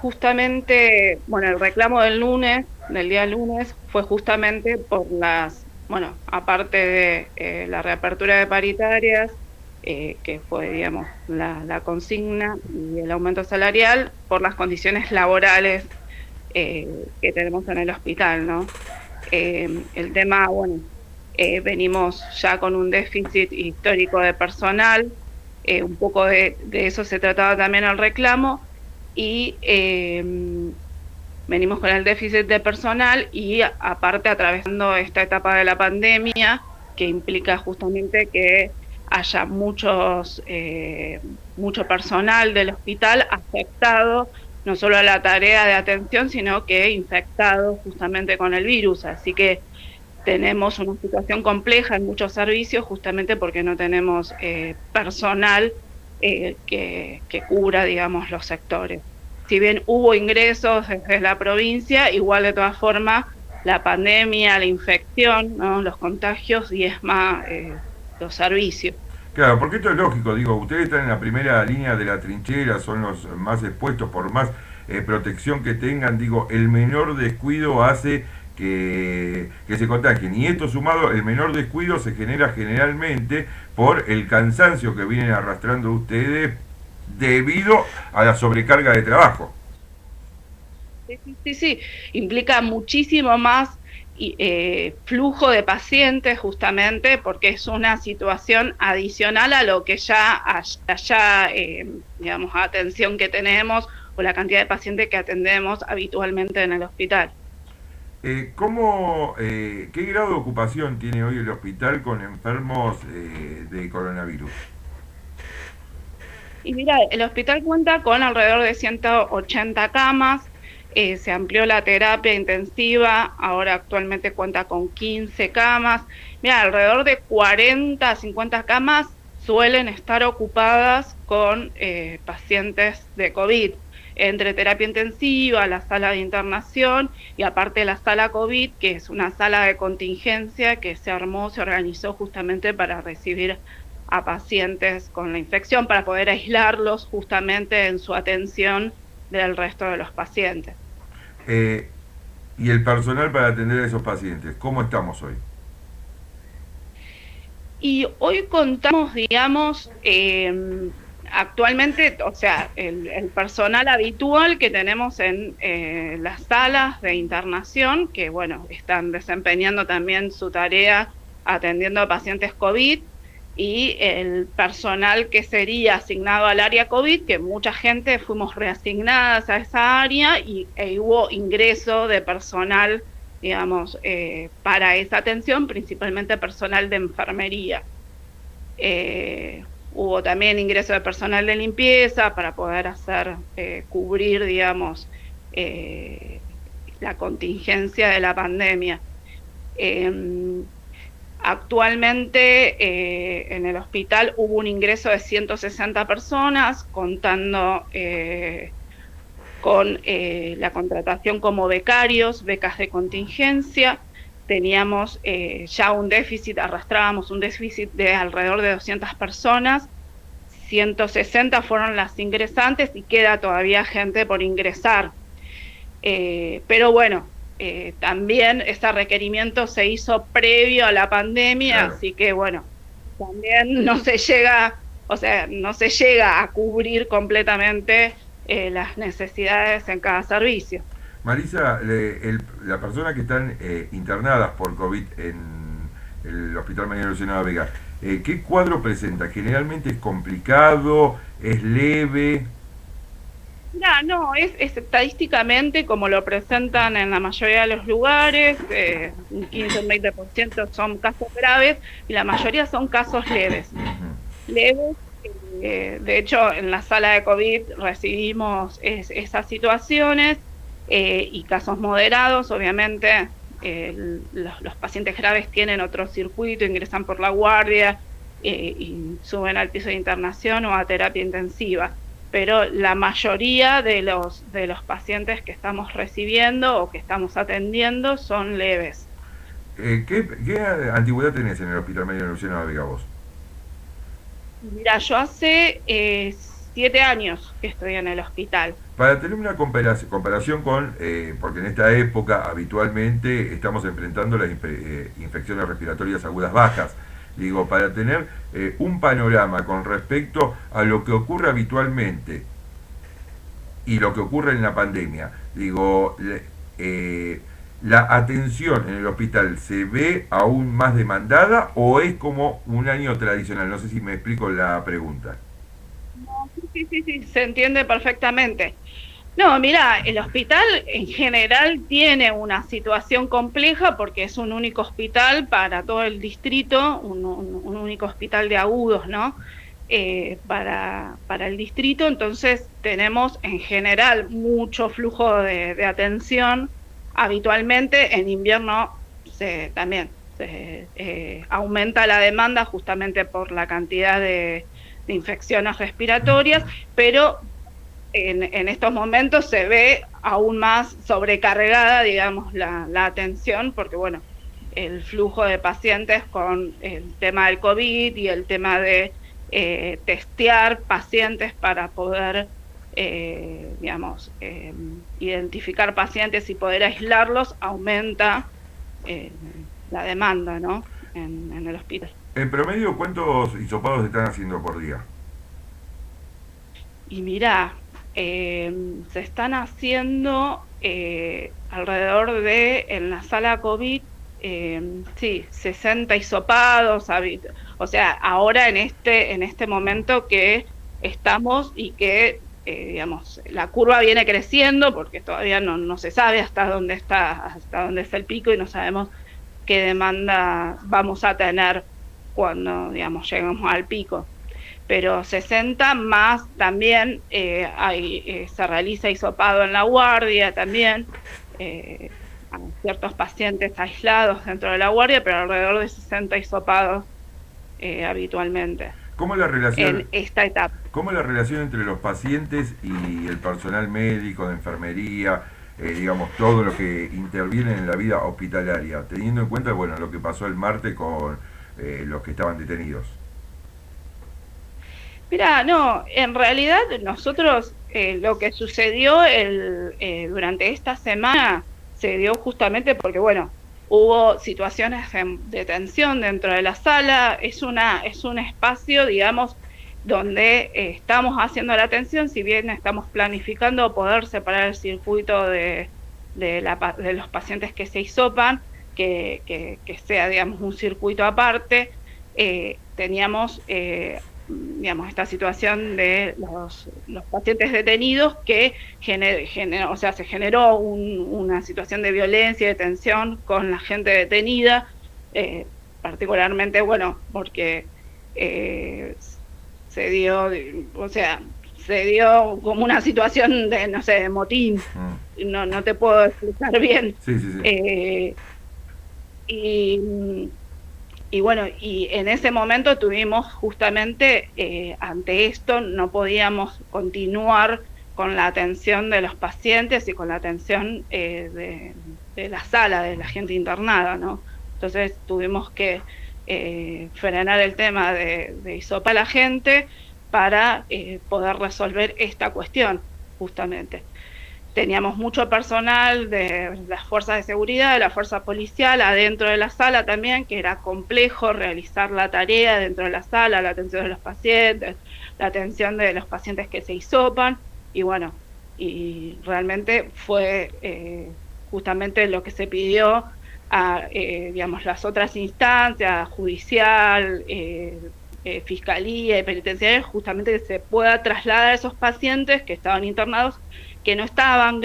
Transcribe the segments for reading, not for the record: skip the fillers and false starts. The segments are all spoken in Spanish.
justamente, bueno, el reclamo del día lunes, fue justamente por bueno, aparte de la reapertura de paritarias, que fue, digamos, la consigna y el aumento salarial, por las condiciones laborales eh, que tenemos en el hospital, ¿no? El tema, bueno, venimos ya con un déficit histórico de personal, un poco de eso se trataba también el reclamo, y venimos con el déficit de personal y aparte atravesando esta etapa de la pandemia que implica justamente que haya mucho personal del hospital afectado, no solo a la tarea de atención, sino que infectado justamente con el virus. Así que tenemos una situación compleja en muchos servicios justamente porque no tenemos personal que cubra, digamos, los sectores. Si bien hubo ingresos desde la provincia, igual de todas formas la pandemia, la infección, ¿no?, los contagios diezma los servicios. Claro, porque esto es lógico, digo, ustedes están en la primera línea de la trinchera, son los más expuestos por más protección que tengan, digo, el menor descuido hace que se contagien. Y esto sumado, el menor descuido se genera generalmente por el cansancio que vienen arrastrando ustedes debido a la sobrecarga de trabajo. Sí, sí, sí, sí. Implica muchísimo más flujo de pacientes justamente porque es una situación adicional a lo que digamos, atención que tenemos o la cantidad de pacientes que atendemos habitualmente en el hospital. ¿Qué grado de ocupación tiene hoy el hospital con enfermos de coronavirus? Y mira, el hospital cuenta con alrededor de 180 camas, se amplió la terapia intensiva, ahora actualmente cuenta con 15 camas. Mira, alrededor de 40 a 50 camas suelen estar ocupadas con pacientes de COVID, entre terapia intensiva, la sala de internación y aparte la sala COVID, que es una sala de contingencia que se armó, se organizó justamente para recibir a pacientes con la infección para poder aislarlos justamente en su atención del resto de los pacientes. Eh, y el personal para atender a esos pacientes, ¿cómo estamos hoy? Y hoy contamos, digamos, actualmente, o sea, el personal habitual que tenemos en las salas de internación, que bueno, están desempeñando también su tarea atendiendo a pacientes COVID, y el personal que sería asignado al área COVID, que mucha gente fuimos reasignadas a esa área y hubo ingreso de personal, digamos, para esa atención, principalmente personal de enfermería. Hubo también ingreso de personal de limpieza para poder cubrir, digamos, eh, la contingencia de la pandemia. Eh, Actualmente en el hospital hubo un ingreso de 160 personas, contando con la contratación como becarios, becas de contingencia. Teníamos ya un déficit, arrastrábamos un déficit de alrededor de 200 personas, 160 fueron las ingresantes y queda todavía gente por ingresar. Pero bueno, también ese requerimiento se hizo previo a la pandemia, Claro. así que bueno, también no se llega, o sea, no se llega a cubrir completamente las necesidades en cada servicio. Marisa, la persona que están internadas por COVID en el Hospital María Luciana Vega, ¿qué cuadro presenta? ¿Generalmente es complicado? ¿Es leve? Mira, no, es estadísticamente como lo presentan en la mayoría de los lugares, un 15 o un 20% son casos graves y la mayoría son casos leves. Leves, de hecho, en la sala de COVID recibimos esas situaciones y casos moderados, obviamente los pacientes graves tienen otro circuito, ingresan por la guardia y suben al piso de internación o a terapia intensiva, pero la mayoría de los pacientes que estamos recibiendo o que estamos atendiendo son leves. ¿Qué antigüedad tenés en el Hospital María Luciana Vega vos? Mira, yo hace 7 años que estoy en el hospital. Para tener una comparación con, porque en esta época habitualmente estamos enfrentando las infecciones respiratorias agudas bajas, digo, para tener un panorama con respecto a lo que ocurre habitualmente y lo que ocurre en la pandemia, digo, la atención en el hospital se ve aún más demandada o es como un año tradicional, no sé si me explico la pregunta. No, sí, sí, sí, se entiende perfectamente. No, mira, el hospital en general tiene una situación compleja porque es un único hospital para todo el distrito, un único hospital de agudos, ¿no? Para el distrito, entonces tenemos en general mucho flujo de atención. Habitualmente en invierno también se aumenta la demanda justamente por la cantidad de infecciones respiratorias, pero en estos momentos se ve aún más sobrecargada, digamos, la atención, porque bueno, el flujo de pacientes con el tema del COVID y el tema de testear pacientes para poder, digamos, identificar pacientes y poder aislarlos, aumenta eh, la demanda, ¿no? En el hospital. En promedio, ¿cuántos hisopados están haciendo por día? Y mirá, se están haciendo alrededor de, en la sala COVID, sí, 60 hisopados, o sea, ahora en este momento que estamos y que, digamos, la curva viene creciendo porque todavía no se sabe hasta dónde está el pico y no sabemos qué demanda vamos a tener cuando, digamos, lleguemos al pico. Pero 60 más también se realiza hisopado en la guardia también, a ciertos pacientes aislados dentro de la guardia, pero alrededor de 60 hisopados habitualmente ¿Cómo es la relación, en esta etapa. cómo es la relación entre los pacientes y el personal médico, de enfermería, digamos, todo lo que interviene en la vida hospitalaria, teniendo en cuenta, bueno, lo que pasó el martes con los que estaban detenidos? Mira, no, en realidad nosotros lo que sucedió durante esta semana se dio justamente porque, bueno, hubo situaciones de tensión dentro de la sala, es un espacio, digamos, donde estamos haciendo la atención, si bien estamos planificando poder separar el circuito de los pacientes que se hisopan, que sea, digamos, un circuito aparte, teníamos digamos, esta situación de los pacientes detenidos que o sea, se generó una situación de violencia y de tensión con la gente detenida, particularmente, bueno, porque se dio, o sea, se dio como una situación de, no sé, de motín, no te puedo explicar bien. Sí, sí, sí. Y y bueno, y en ese momento tuvimos justamente, ante esto, no podíamos continuar con la atención de los pacientes y con la atención de la sala, de la gente internada, ¿no? Entonces tuvimos que frenar el tema de hisopar a la gente para poder resolver esta cuestión, justamente. Teníamos mucho personal de las fuerzas de seguridad, de la fuerza policial, adentro de la sala también, que era complejo realizar la tarea dentro de la sala, la atención de los pacientes, la atención de los pacientes que se hisopan, y bueno, y realmente fue justamente lo que se pidió a, digamos, las otras instancias, judicial, fiscalía y penitenciaria, justamente que se pueda trasladar a esos pacientes que estaban internados, que no estaban,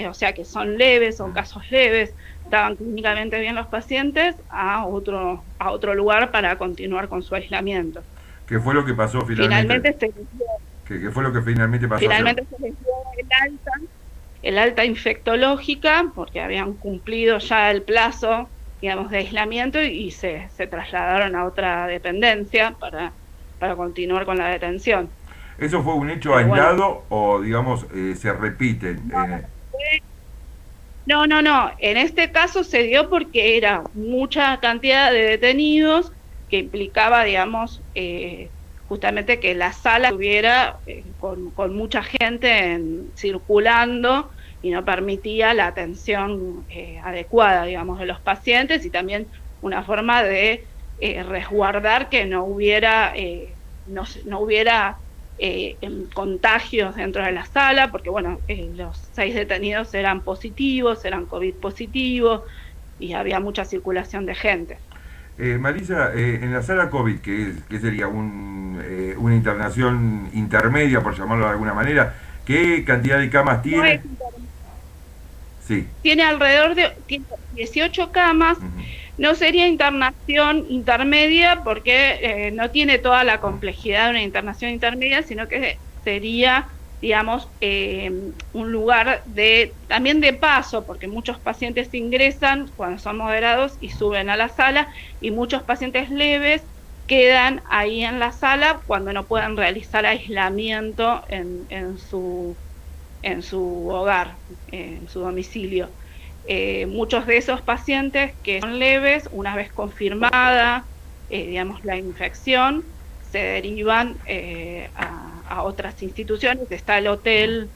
o sea, que son leves, son casos leves, estaban clínicamente bien los pacientes, a otro lugar para continuar con su aislamiento. ¿Qué fue lo que pasó finalmente? Finalmente ¿Qué fue lo que finalmente pasó? finalmente se les dio el alta infectológica, porque habían cumplido ya el plazo, digamos, de aislamiento y se trasladaron a otra dependencia para continuar con la detención. ¿Eso fue un hecho Pero aislado bueno, o, digamos, se repite? no, en este caso se dio porque era mucha cantidad de detenidos que implicaba, digamos, justamente que la sala estuviera con mucha gente circulando y no permitía la atención adecuada, digamos, de los pacientes, y también una forma de resguardar que no hubiera contagios dentro de la sala, porque bueno, los 6 detenidos eran positivos, eran COVID positivos, y había mucha circulación de gente. Marisa, en la sala COVID, que sería una internación intermedia, por llamarlo de alguna manera, ¿qué cantidad de camas No es, tiene? Sí. tiene alrededor de 18 camas. Ujú. No sería internación intermedia porque no tiene toda la complejidad de una internación intermedia, sino que sería, digamos, un lugar también de paso, porque muchos pacientes ingresan cuando son moderados y suben a la sala, y muchos pacientes leves quedan ahí en la sala cuando no pueden realizar aislamiento en su hogar, en su domicilio. Muchos de esos pacientes que son leves, una vez confirmada, digamos, la infección, se derivan a otras instituciones. Está el hotel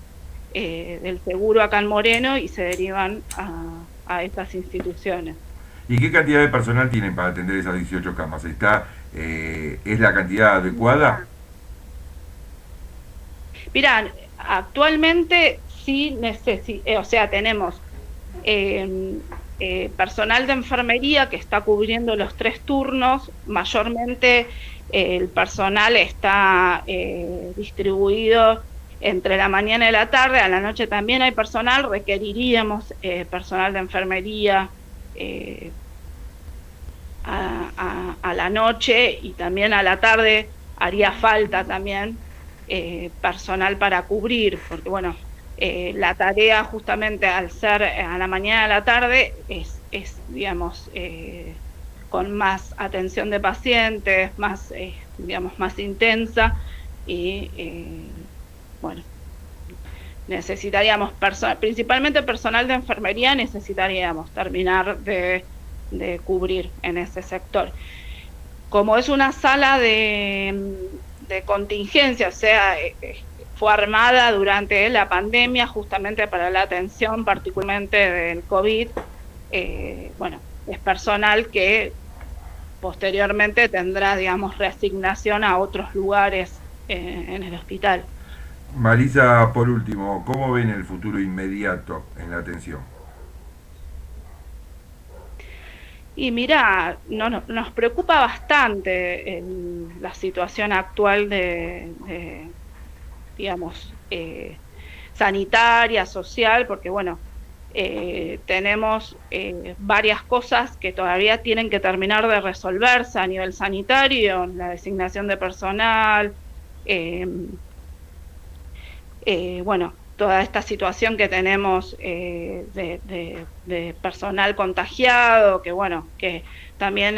del seguro acá en Moreno y se derivan a estas instituciones. ¿Y qué cantidad de personal tienen para atender esas 18 camas? ¿Es la cantidad adecuada? Mirá, actualmente sí o sea, tenemos personal de enfermería que está cubriendo los 3 turnos. Mayormente el personal está distribuido entre la mañana y la tarde. A la noche también hay personal. Requeriríamos personal de enfermería a la noche, y también a la tarde haría falta también personal para cubrir, porque bueno, la tarea justamente al ser a la mañana y a la tarde es digamos, con más atención de pacientes, más, digamos, más intensa, y bueno, necesitaríamos principalmente personal de enfermería, necesitaríamos terminar de cubrir en ese sector. Como es una sala de contingencia, o sea, fue armada durante la pandemia justamente para la atención particularmente del COVID, bueno, es personal que posteriormente tendrá, digamos, reasignación a otros lugares en el hospital. Marisa, por último, ¿cómo ven el futuro inmediato en la atención? Y mira, nos preocupa bastante la situación actual digamos, sanitaria, social, porque bueno, tenemos varias cosas que todavía tienen que terminar de resolverse a nivel sanitario, la designación de personal, bueno, toda esta situación que tenemos de personal contagiado, que bueno, que también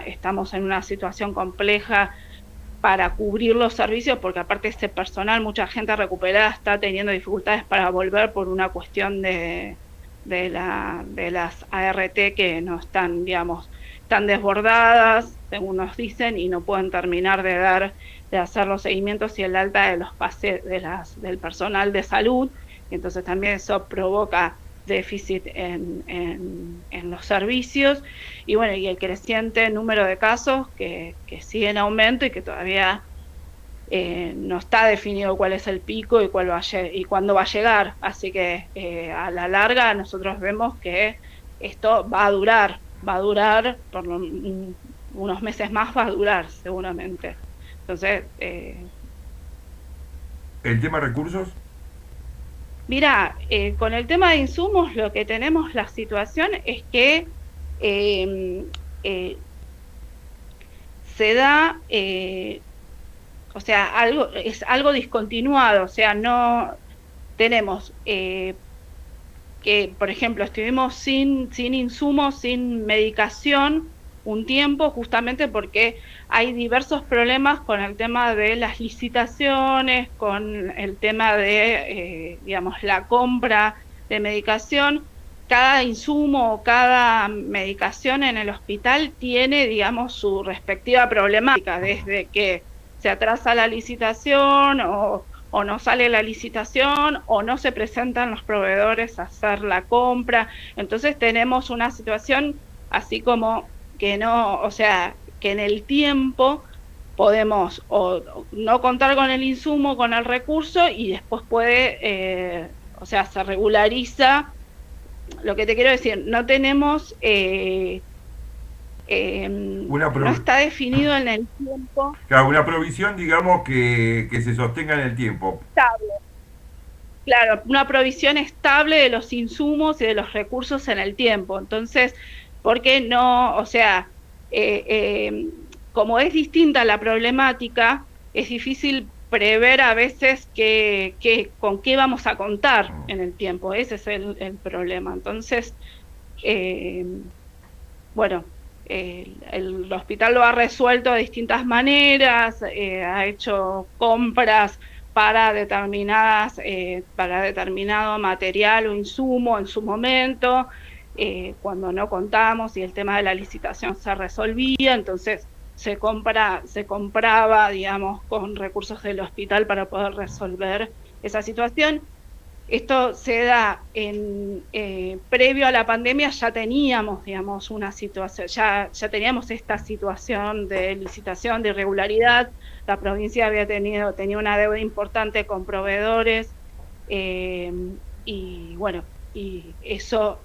estamos en una situación compleja para cubrir los servicios, porque aparte este personal, mucha gente recuperada está teniendo dificultades para volver por una cuestión de las ART que no están, digamos, están desbordadas, según nos dicen, y no pueden terminar de hacer los seguimientos y el alta de del personal de salud. Entonces también eso provoca déficit en los servicios, y bueno, y el creciente número de casos que sigue en aumento y que todavía no está definido cuál es el pico y cuándo va a llegar. Así que a la larga nosotros vemos que esto va a durar por unos meses más, va a durar seguramente. Entonces, ¿El tema recursos? mira, con el tema de insumos, lo que tenemos la situación es que eh, se da, o sea, es algo discontinuado, o sea, no tenemos que, por ejemplo, estuvimos sin insumos, sin medicación un tiempo, justamente porque hay diversos problemas con el tema de las licitaciones, con el tema de, digamos, la compra de medicación. Cada insumo o cada medicación en el hospital tiene, digamos, su respectiva problemática, desde que se atrasa la licitación o no sale la licitación o no se presentan los proveedores a hacer la compra. Entonces tenemos una situación así como que no, o sea, que en el tiempo podemos o no contar con el insumo, con el recurso y después o sea, se regulariza. Lo que te quiero decir, no tenemos, no está definido en el tiempo. Claro, una provisión, digamos, que se sostenga en el tiempo. Estable. Claro, una provisión estable de los insumos y de los recursos en el tiempo. Entonces, ¿por qué no? O sea, como es distinta la problemática, es difícil prever a veces con qué vamos a contar en el tiempo. Ese es el problema. Entonces, bueno, el hospital lo ha resuelto de distintas maneras, ha hecho compras para para determinado material o insumo en su momento, cuando no contamos y el tema de la licitación se resolvía, entonces se compraba, digamos, con recursos del hospital para poder resolver esa situación. Esto se da previo a la pandemia, ya teníamos, digamos, una situación, ya teníamos esta situación de licitación, de irregularidad. La provincia tenía una deuda importante con proveedores, y bueno, y eso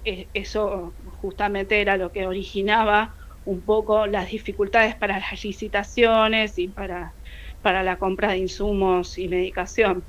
justamente era lo que originaba un poco las dificultades para las licitaciones y para la compra de insumos y medicación.